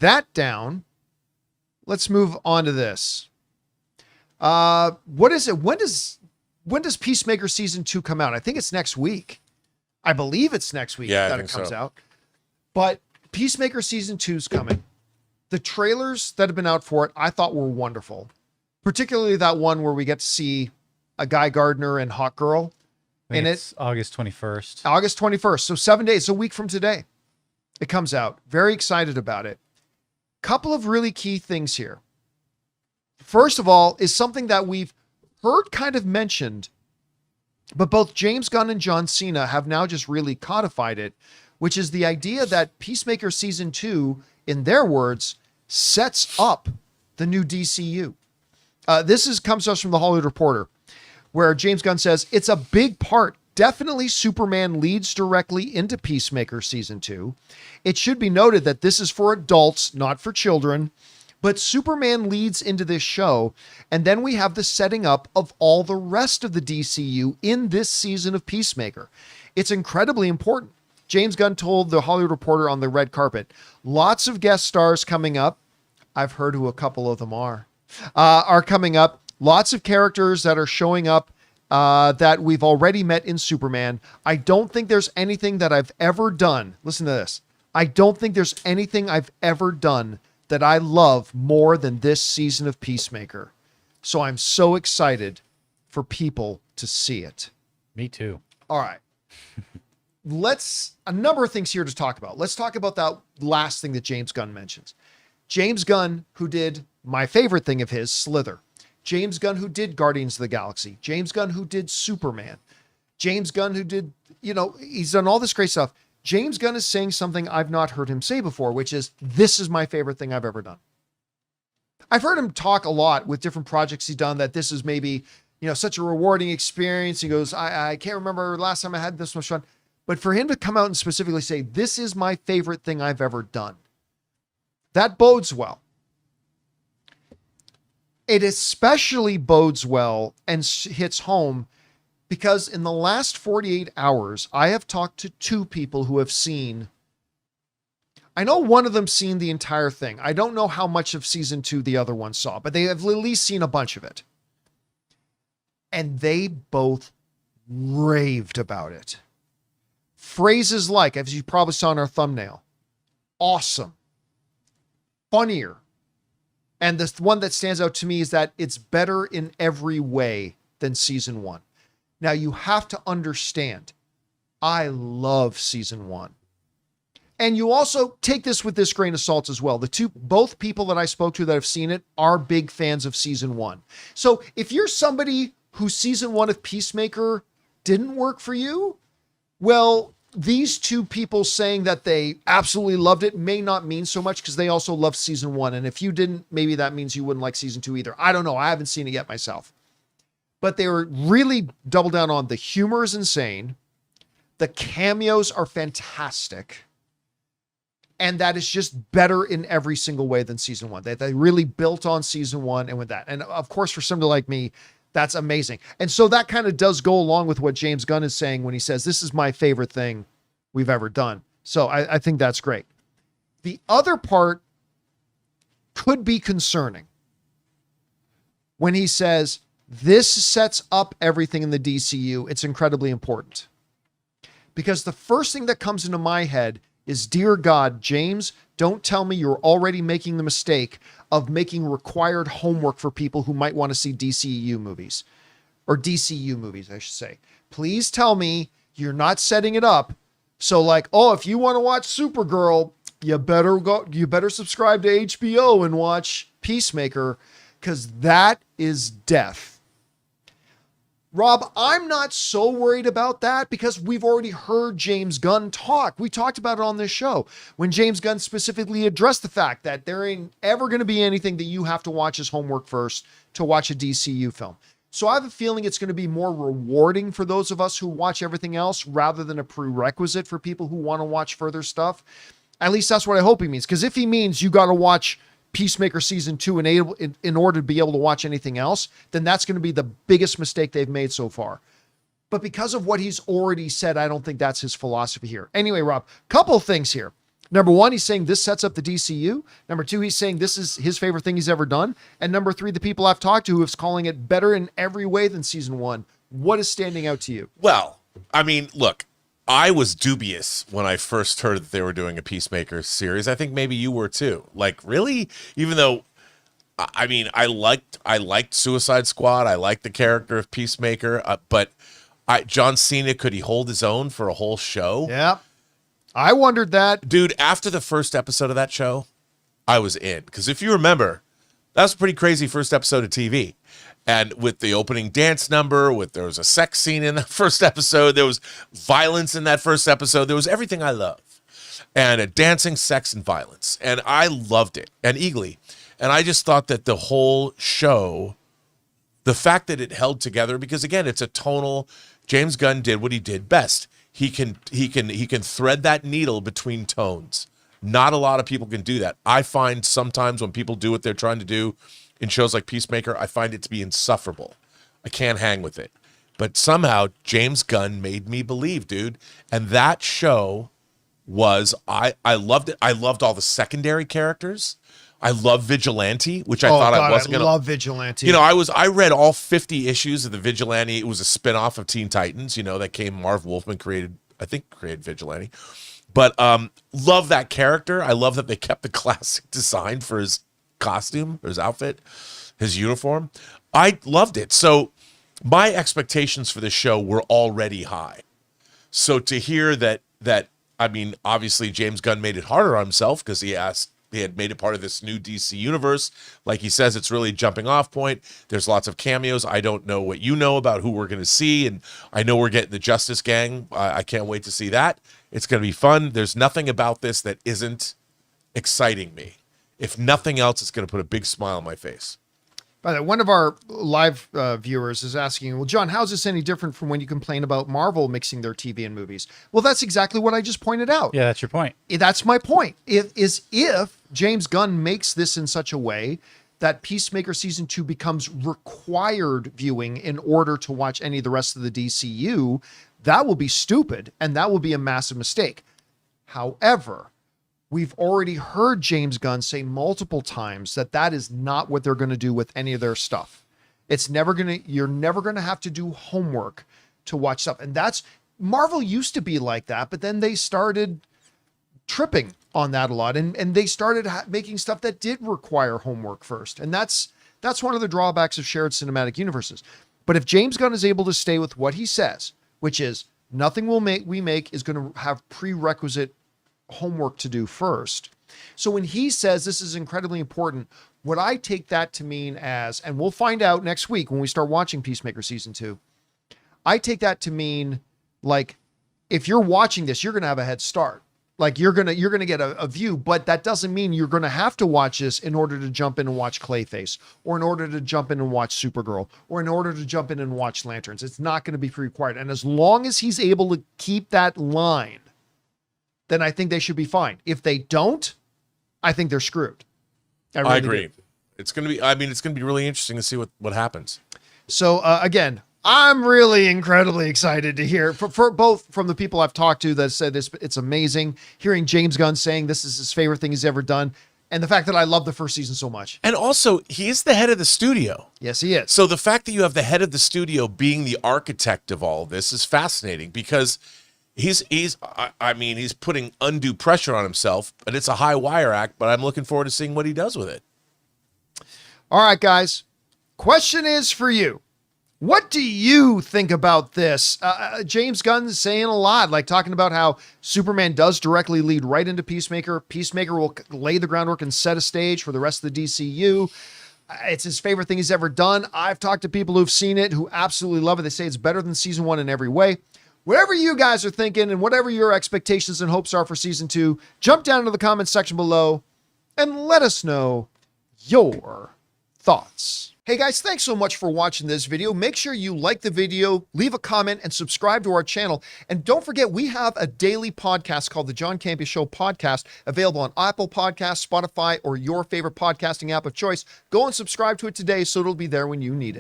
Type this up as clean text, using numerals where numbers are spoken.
that down, let's move on to this. What is it? When does Peacemaker season 2 come out? I think it's next week. I believe it's next week that it comes out. But Peacemaker season 2 is coming. The trailers that have been out for it, I thought were wonderful. Particularly that one where we get to see a Guy Gardner and Hawk Girl. And it's August 21st. August 21st. So 7 days, a week from today, it comes out. Very excited about it. Couple of really key things here. First of all, is something that we've heard kind of mentioned, but both James Gunn and John Cena have now just really codified it, which is the idea that Peacemaker season 2, in their words, sets up the new DCU. This comes to us from the Hollywood Reporter, where James Gunn says, it's a big part. Definitely Superman leads directly into Peacemaker season 2. It should be noted that this is for adults, not for children, but Superman leads into this show. And then we have the setting up of all the rest of the DCU in this season of Peacemaker. It's incredibly important. James Gunn told the Hollywood Reporter on the red carpet, lots of guest stars coming up. I've heard who a couple of them are coming up. Lots of characters that are showing up that we've already met in Superman. I don't think there's anything that I've ever done. Listen to this. I don't think there's anything I've ever done that I love more than this season of Peacemaker. So I'm so excited for people to see it. Me too. All right. A number of things here to talk about. Let's talk about that last thing that James Gunn mentions. James Gunn, who did my favorite thing of his, Slither. James Gunn, who did Guardians of the Galaxy. James Gunn, who did Superman. James Gunn, who did, he's done all this great stuff. James Gunn is saying something I've not heard him say before, which is, this is my favorite thing I've ever done. I've heard him talk a lot with different projects he's done that this is maybe, such a rewarding experience. He goes, I can't remember last time I had this much fun. But for him to come out and specifically say, this is my favorite thing I've ever done, that bodes well. It especially bodes well and hits home because in the last 48 hours, I have talked to 2 people who have seen. I know one of them seen the entire thing. I don't know how much of season 2 the other one saw, but they have at least seen a bunch of it. And they both raved about it. Phrases like, as you probably saw in our thumbnail, awesome, funnier. And the one that stands out to me is that it's better in every way than season 1. Now you have to understand, I love season 1. And you also take this with this grain of salt as well. Both people that I spoke to that have seen it are big fans of season 1. So if you're somebody who season 1 of Peacemaker didn't work for you, well, these 2 people saying that they absolutely loved it may not mean so much because they also loved season 1. And if you didn't, maybe that means you wouldn't like season 2 either. I don't know. I haven't seen it yet myself. But they were really double down on the humor is insane. The cameos are fantastic. And that is just better in every single way than season 1. They really built on season 1 and with that. And of course, for somebody like me, that's amazing. And so that kind of does go along with what James Gunn is saying when he says, this is my favorite thing we've ever done. So I think that's great. The other part could be concerning when he says, this sets up everything in the DCU. It's incredibly important. Because the first thing that comes into my head is, dear God, James, don't tell me you're already making the mistake of making required homework for people who might want to see DCU movies, or DCU movies, I should say. Please tell me you're not setting it up. So like, oh, if you want to watch Supergirl, you better subscribe to HBO and watch Peacemaker, because that is death. Rob, I'm not so worried about that because we've already heard James Gunn talk. We talked about it on this show when James Gunn specifically addressed the fact that there ain't ever going to be anything that you have to watch as homework first to watch a DCU film. So I have a feeling it's going to be more rewarding for those of us who watch everything else rather than a prerequisite for people who want to watch further stuff. At least that's what I hope he means. Because if he means you got to watch Peacemaker season 2 in order to be able to watch anything else, then that's going to be the biggest mistake they've made so far. But because of what he's already said, I don't think that's his philosophy here. Anyway, Rob, couple things here. Number one, he's saying this sets up the DCU. Number two, he's saying this is his favorite thing he's ever done. And number three, the people I've talked to is calling it better in every way than season one. What is standing out to you? Well, I mean, look, I was dubious when I first heard that they were doing a Peacemaker series. I think maybe you were too. Like, really? Even though, I mean, I liked Suicide Squad. I liked the character of Peacemaker. But John Cena, could he hold his own for a whole show? Yeah. I wondered that. Dude, after the first episode of that show, I was in. Because if you remember, that was a pretty crazy first episode of TV. And with the opening dance number, there was a sex scene in that first episode. There was violence in that first episode. There was everything I love. And a dancing, sex, and violence. And I loved it. And eagerly. And I just thought that the whole show, the fact that it held together, because again, it's a tonal, James Gunn did what he did best. He can thread that needle between tones. Not a lot of people can do that. I find sometimes when people do what they're trying to do in shows like Peacemaker, I find it to be insufferable. I can't hang with it. But somehow James Gunn made me believe, dude. And that show was, I loved it. I loved all the secondary characters. I love Vigilante, which I thought I wasn't going to. I love Vigilante. You know, I read all 50 issues of the Vigilante. It was a spinoff of Teen Titans, you know, that came, Marv Wolfman created Vigilante. But love that character. I love that they kept the classic design for his costume, or his outfit, his uniform. I loved it. So my expectations for this show were already high. So to hear that, I mean, obviously James Gunn made it harder on himself because he had made it part of this new DC universe. Like he says, it's really a jumping off point. There's lots of cameos. I don't know what you know about who we're going to see. And I know we're getting the Justice Gang. I can't wait to see that. It's going to be fun. There's nothing about this that isn't exciting me. If nothing else, it's going to put a big smile on my face. By the way, one of our live viewers is asking, well, John, how's this any different from when you complain about Marvel mixing their TV and movies? Well, that's exactly what I just pointed out. Yeah, that's your point. That's my point. If James Gunn makes this in such a way that Peacemaker Season 2 becomes required viewing in order to watch any of the rest of the DCU, that will be stupid, and that will be a massive mistake. However, we've already heard James Gunn say multiple times that is not what they're going to do with any of their stuff. You're never going to have to do homework to watch stuff. And Marvel used to be like that, but then they started tripping on that a lot. And they started making stuff that did require homework first. And that's one of the drawbacks of shared cinematic universes. But if James Gunn is able to stay with what he says, which is nothing we make is going to have prerequisite homework to do first. So when he says this is incredibly important, what I take that to mean as, and we'll find out next week when we start watching Peacemaker Season 2, I take that to mean, like, if you're watching this, you're going to have a head start. Like, you're going to get a view, but that doesn't mean you're going to have to watch this in order to jump in and watch Clayface, or in order to jump in and watch Supergirl, or in order to jump in and watch Lanterns. It's not going to be required. And as long as he's able to keep that line, then I think they should be fine. If they don't, I think they're screwed. I agree. It's going to be really interesting to see what happens. So again, I'm really incredibly excited to hear for both from the people I've talked to that said this, it's amazing hearing James Gunn saying this is his favorite thing he's ever done. And the fact that I love the first season so much. And also, he is the head of the studio. Yes, he is. So the fact that you have the head of the studio being the architect of all of this is fascinating, because he's putting undue pressure on himself, but it's a high wire act, but I'm looking forward to seeing what he does with it. All right, guys. Question is for you. What do you think about this? James Gunn is saying a lot, like talking about how Superman does directly lead right into Peacemaker. Peacemaker will lay the groundwork and set a stage for the rest of the DCU. It's his favorite thing he's ever done. I've talked to people who've seen it who absolutely love it. They say it's better than season 1 in every way. Whatever you guys are thinking and whatever your expectations and hopes are for season 2, jump down into the comments section below and let us know your thoughts. Hey guys, thanks so much for watching this video. Make sure you like the video, leave a comment, and subscribe to our channel. And don't forget, we have a daily podcast called the John Campea Show podcast, available on Apple Podcasts, Spotify, or your favorite podcasting app of choice. Go and subscribe to it today so it'll be there when you need it.